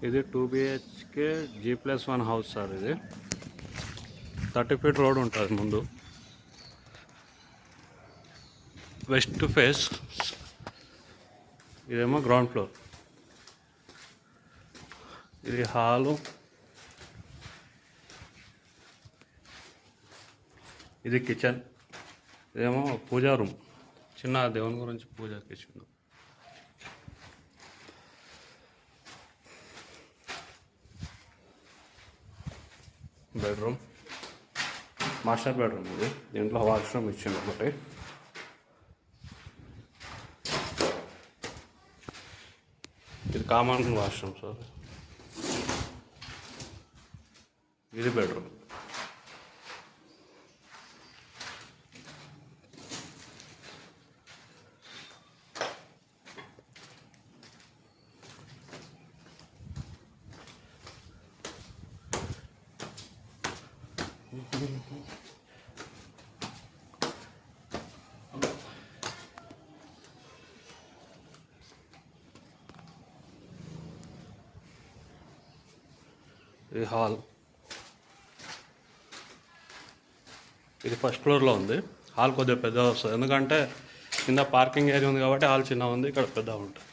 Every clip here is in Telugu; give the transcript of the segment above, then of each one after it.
ఇది 2 బిహెచ్కే G+1 హౌస్ సార్. ఇది 30 ఫీట్ రోడ్ ఉంటుంది ముందు. West face. ఇదేమో గ్రౌండ్ ఫ్లోర్. ఇది హాలు. ఇది కిచెన్. ఇదేమో పూజా రూమ్. చిన్న దేవుని గురించి పూజ కిచెన్. Bedroom, master bedroom. ఇది దీంట్లో వాష్రూమ్ ఇచ్చింది ఒకటి. ఇది కామన్ వాష్రూమ్ సార్. ఇది బెడ్రూమ్. ఇది హాల్. ఇది ఫస్ట్ ఫ్లోర్లో ఉంది. హాల్ కొద్దిగా పెద్దగా వస్తుంది, ఎందుకంటే కింద పార్కింగ్ ఏరియా ఉంది కాబట్టి హాల్ చిన్నగా ఉంది, ఇక్కడ పెద్దగా ఉంటుంది.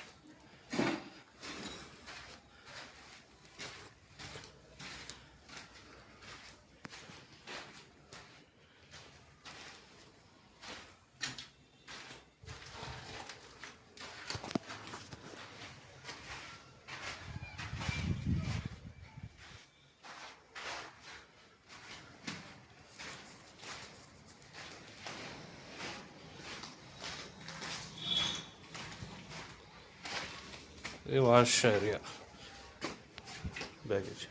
ఇది వాష్ ఏరియా, బ్యాగేజ్.